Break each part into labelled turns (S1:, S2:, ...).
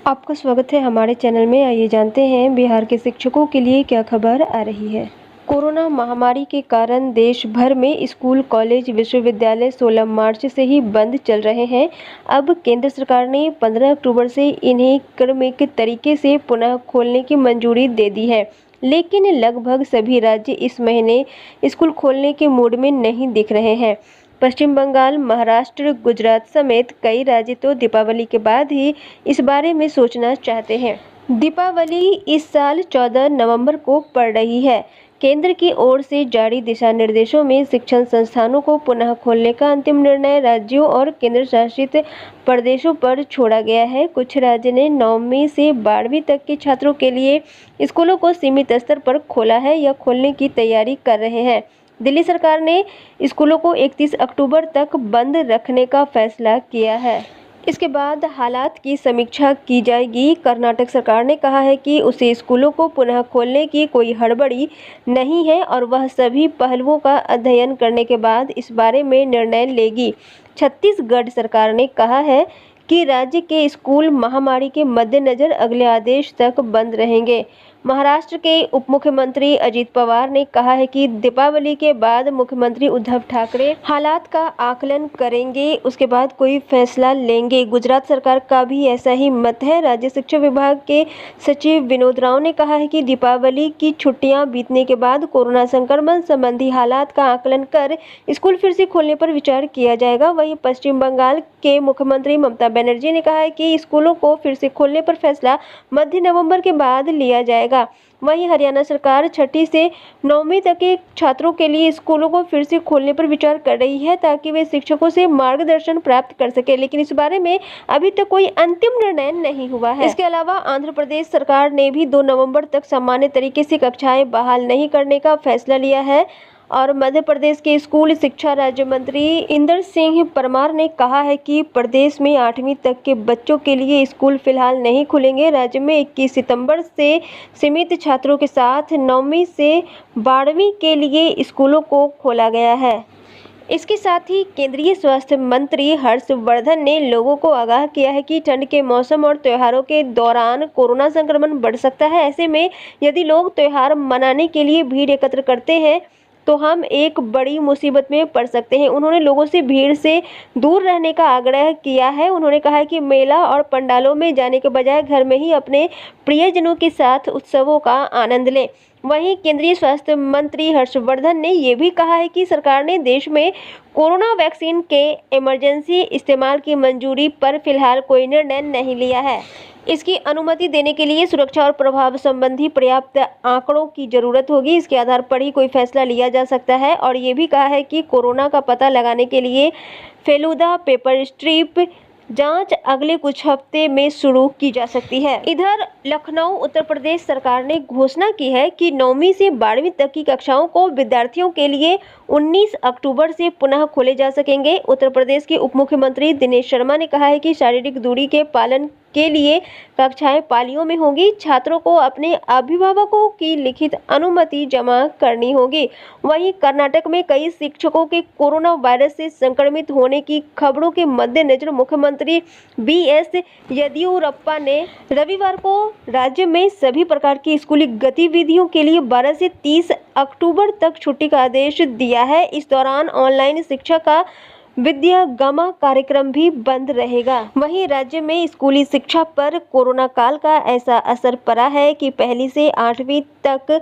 S1: आपका स्वागत है हमारे चैनल में। आइए जानते हैं बिहार के शिक्षकों के लिए क्या खबर आ रही है। कोरोना महामारी के कारण देश भर में स्कूल, कॉलेज, विश्वविद्यालय 16 मार्च से ही बंद चल रहे हैं। अब केंद्र सरकार ने 15 अक्टूबर से इन्हें क्रमिक तरीके से पुनः खोलने की मंजूरी दे दी है, लेकिन लगभग सभी राज्य इस महीने स्कूल खोलने के मूड में नहीं दिख रहे हैं। पश्चिम बंगाल, महाराष्ट्र, गुजरात समेत कई राज्य तो दीपावली के बाद ही इस बारे में सोचना चाहते हैं। दीपावली इस साल 14 नवंबर को पड़ रही है। केंद्र की ओर से जारी दिशा निर्देशों में शिक्षण संस्थानों को पुनः खोलने का अंतिम निर्णय राज्यों और केंद्र शासित प्रदेशों पर छोड़ा गया है। कुछ राज्य ने 9वीं से 12वीं तक के छात्रों के लिए स्कूलों को सीमित स्तर पर खोला है या खोलने की तैयारी कर रहे हैं। दिल्ली सरकार ने स्कूलों को 31 अक्टूबर तक बंद रखने का फैसला किया है। इसके बाद हालात की समीक्षा की जाएगी। कर्नाटक सरकार ने कहा है कि उसे स्कूलों को पुनः खोलने की कोई हड़बड़ी नहीं है और वह सभी पहलुओं का अध्ययन करने के बाद इस बारे में निर्णय लेगी। छत्तीसगढ़ सरकार ने कहा है कि राज्य के स्कूल महामारी के मद्देनजर अगले आदेश तक बंद रहेंगे। महाराष्ट्र के उप मुख्यमंत्री अजित पवार ने कहा है कि दीपावली के बाद मुख्यमंत्री उद्धव ठाकरे हालात का आकलन करेंगे, उसके बाद कोई फैसला लेंगे। गुजरात सरकार का भी ऐसा ही मत है। राज्य शिक्षा विभाग के सचिव विनोद राव ने कहा है कि दीपावली की छुट्टियां बीतने के बाद कोरोना संक्रमण संबंधी हालात का आकलन कर स्कूल फिर से खोलने पर विचार किया जाएगा। वहीं पश्चिम बंगाल के मुख्यमंत्री ममता बनर्जी ने कहा है कि स्कूलों को फिर से खोलने पर फैसला मध्य नवंबर के बाद लिया जाएगा। वहीं हरियाणा सरकार 6ठी से 9वीं तक के छात्रों के लिए स्कूलों को फिर से खोलने पर विचार कर रही है ताकि वे शिक्षकों से मार्गदर्शन प्राप्त कर सके, लेकिन इस बारे में अभी तक कोई अंतिम निर्णय नहीं हुआ है। इसके अलावा आंध्र प्रदेश सरकार ने भी 2 नवंबर तक सामान्य तरीके से कक्षाएं बहाल नहीं करने का फैसला लिया है और मध्य प्रदेश के स्कूल शिक्षा राज्य मंत्री इंदर सिंह परमार ने कहा है कि प्रदेश में 8वीं तक के बच्चों के लिए स्कूल फिलहाल नहीं खुलेंगे। राज्य में 21 सितंबर से सीमित छात्रों के साथ 9वीं से 12वीं के लिए स्कूलों को खोला गया है। इसके साथ ही केंद्रीय स्वास्थ्य मंत्री हर्षवर्धन ने लोगों को आगाह किया है कि ठंड के मौसम और त्योहारों के दौरान कोरोना संक्रमण बढ़ सकता है। ऐसे में यदि लोग त्योहार मनाने के लिए भीड़ एकत्र करते हैं तो हम एक बड़ी मुसीबत में पड़ सकते हैं। उन्होंने लोगों से भीड़ से दूर रहने का आग्रह किया है। उन्होंने कहा है कि मेला और पंडालों में जाने के बजाय घर में ही अपने प्रियजनों के साथ उत्सवों का आनंद लें। वहीं केंद्रीय स्वास्थ्य मंत्री हर्षवर्धन ने ये भी कहा है कि सरकार ने देश में कोरोना वैक्सीन के इमरजेंसी इस्तेमाल की मंजूरी पर फिलहाल कोई निर्णय नहीं लिया है। इसकी अनुमति देने के लिए सुरक्षा और प्रभाव संबंधी पर्याप्त आंकड़ों की जरूरत होगी। इसके आधार पर ही कोई फैसला लिया जा सकता है और ये भी कहा है कि कोरोना का पता लगाने के लिए फेलुदा पेपर स्ट्रिप जांच अगले कुछ हफ्ते में शुरू की जा सकती है। इधर लखनऊ उत्तर प्रदेश सरकार ने घोषणा की है कि 9वीं से 12वीं तक की कक्षाओं को विद्यार्थियों के लिए 19 अक्टूबर से पुनः खोले जा सकेंगे। उत्तर प्रदेश के उप मुख्यमंत्री दिनेश शर्मा ने कहा है कि शारीरिक दूरी के पालन के लिए कक्षाएं पालियों में होंगी। छात्रों को अपने अभिभावकों की लिखित अनुमति जमा करनी होगी। वहीं कर्नाटक में कई शिक्षकों के कोरोना वायरस से संक्रमित होने की खबरों के मद्देनजर मुख्यमंत्री बीएस येदियुरप्पा ने रविवार को राज्य में सभी प्रकार की स्कूली गतिविधियों के लिए 12 से 30 अक्टूबर तक छुट्टी का आदेश दिया है। इस दौरान ऑनलाइन शिक्षा का विद्यागमा कार्यक्रम भी बंद रहेगा। वहीं राज्य में स्कूली शिक्षा पर कोरोना काल का ऐसा असर पड़ा है कि पहली से 8वीं तक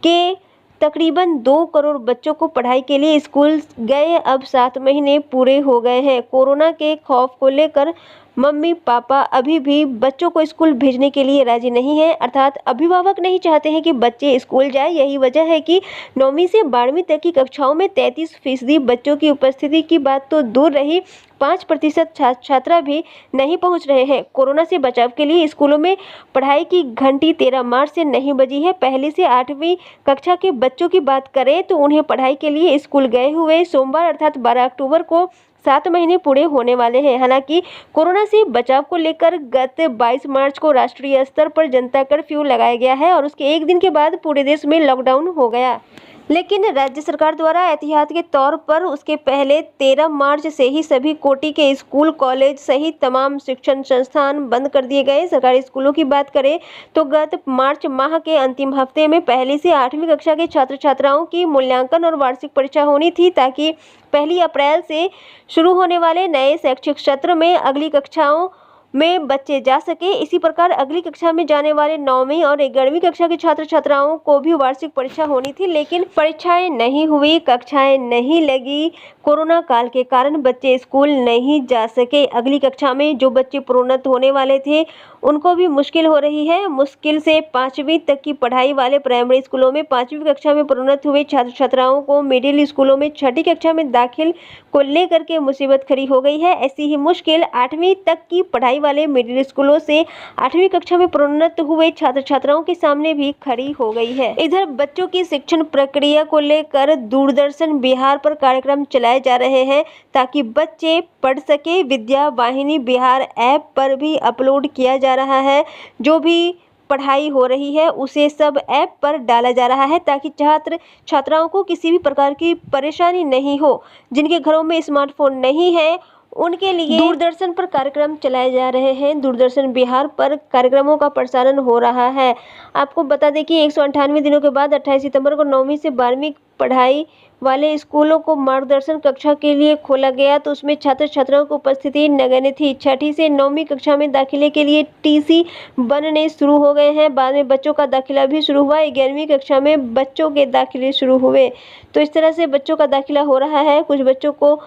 S1: के तकरीबन 2 करोड़ बच्चों को पढ़ाई के लिए स्कूल गए अब 7 महीने पूरे हो गए हैं। कोरोना के खौफ को लेकर मम्मी पापा अभी भी बच्चों को स्कूल भेजने के लिए राजी नहीं है, अर्थात अभिभावक नहीं चाहते हैं कि बच्चे स्कूल जाए। यही वजह है कि 9वीं से 12वीं तक की कक्षाओं में 33% बच्चों की उपस्थिति की बात तो दूर रही, 5% छात्रा भी नहीं पहुंच रहे हैं। कोरोना से बचाव के लिए स्कूलों में पढ़ाई की घंटी 13 मार्च से नहीं बजी है। पहली से 8वीं कक्षा के बच्चों की बात करें तो उन्हें पढ़ाई के लिए स्कूल गए हुए सोमवार अर्थात 12 अक्टूबर को 7 महीने पूरे होने वाले हैं। हालांकि कोरोना से बचाव को लेकर गत 22 मार्च को राष्ट्रीय स्तर पर जनता कर्फ्यू लगाया गया है और उसके एक दिन के बाद पूरे देश में लॉकडाउन हो गया। लेकिन राज्य सरकार द्वारा एहतियात के तौर पर उसके पहले 13 मार्च से ही सभी कोटि के स्कूल, कॉलेज सहित तमाम शिक्षण संस्थान बंद कर दिए गए। सरकारी स्कूलों की बात करें तो गत मार्च माह के अंतिम हफ्ते में पहली से 8वीं कक्षा के छात्र छात्राओं की मूल्यांकन और वार्षिक परीक्षा होनी थी, ताकि 1 अप्रैल से शुरू होने वाले नए शैक्षिक सत्र में अगली कक्षाओं में बच्चे जा सके। इसी प्रकार अगली कक्षा में जाने वाले 9वीं और 11वीं कक्षा के छात्र छात्राओं को भी वार्षिक परीक्षा होनी थी, लेकिन परीक्षाएं नहीं हुई, कक्षाएं नहीं लगी। कोरोना काल के कारण बच्चे स्कूल नहीं जा सके। अगली कक्षा में जो बच्चे प्रोन्नत होने वाले थे उनको भी मुश्किल हो रही है। मुश्किल से 5वीं तक की पढ़ाई वाले प्राइमरी स्कूलों में 5वीं कक्षा में प्रोन्नत हुए छात्र छात्राओं को मिडिल स्कूलों में 6ठी कक्षा में दाखिल को लेकर के मुसीबत खड़ी हो गई है। ऐसी ही मुश्किल 8वीं तक की पढ़ाई वाले मिडिल स्कूलों से 8वीं कक्षा में प्रोन्नत हुए छात्र छात्राओं के सामने भी खड़ी हो गई है। इधर बच्चों की शिक्षण प्रक्रिया को लेकर दूरदर्शन बिहार पर कार्यक्रम चलाए जा रहे हैं ताकि बच्चे पढ़ सके। विद्या वाहिनी बिहार ऐप पर भी अपलोड किया जा रहा है। जो भी पढ़ाई हो रही है उसे सब ऐप पर डाला जा रहा है ताकि छात्र छात्राओं को किसी भी प्रकार की परेशानी नहीं हो। जिनके घरों में स्मार्टफोन नहीं है उनके लिए दूरदर्शन पर कार्यक्रम चलाए जा रहे हैं। दूरदर्शन बिहार पर कार्यक्रमों का प्रसारण हो रहा है। आपको बता दें कि 198 दिनों के बाद 28 सितंबर को 9वीं से 12वीं पढ़ाई वाले स्कूलों को मार्गदर्शन कक्षा के लिए खोला गया, तो उसमें छात्र छात्राओं की उपस्थिति नगण्य थी। 6ठी से 9वीं कक्षा में दाखिले के लिए टीसी बनने शुरू हो गए हैं। बाद में बच्चों का दाखिला भी शुरू हुआ। 11वीं कक्षा में बच्चों के दाखिले शुरू हुए। तो इस तरह से बच्चों का दाखिला हो रहा है। कुछ बच्चों को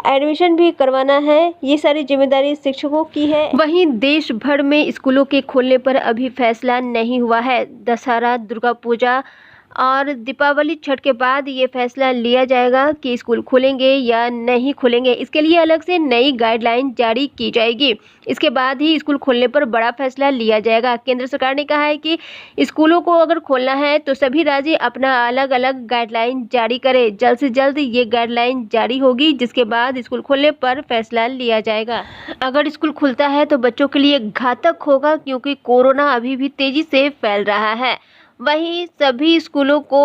S1: एडमिशन भी करवाना है। ये सारी जिम्मेदारी शिक्षकों की है। वहीं देश भर में स्कूलों के खोलने पर अभी फैसला नहीं हुआ है। दशहरा, दुर्गा पूजा और दीपावली, छठ के बाद ये फैसला लिया जाएगा कि स्कूल खुलेंगे या नहीं खुलेंगे। इसके लिए अलग से नई गाइडलाइन जारी की जाएगी। इसके बाद ही स्कूल खोलने पर बड़ा फैसला लिया जाएगा। केंद्र सरकार ने कहा है कि स्कूलों को अगर खोलना है तो सभी राज्य अपना अलग अलग गाइडलाइन जारी करें। जल्द से जल्द ये गाइडलाइन जारी होगी, जिसके बाद स्कूल खोलने पर फैसला लिया जाएगा। अगर स्कूल खुलता है तो बच्चों के लिए घातक होगा, क्योंकि कोरोना अभी भी तेजी से फैल रहा है। वहीं सभी स्कूलों को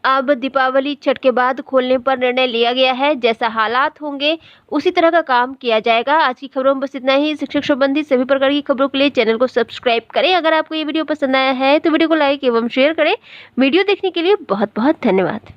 S1: अब दीपावली, छठ के बाद खोलने पर निर्णय लिया गया है। जैसा हालात होंगे उसी तरह का काम किया जाएगा। आज की खबरों में बस इतना ही। शिक्षक संबंधी सभी प्रकार की खबरों के लिए चैनल को सब्सक्राइब करें। अगर आपको ये वीडियो पसंद आया है तो वीडियो को लाइक एवं शेयर करें। वीडियो देखने के लिए बहुत बहुत धन्यवाद।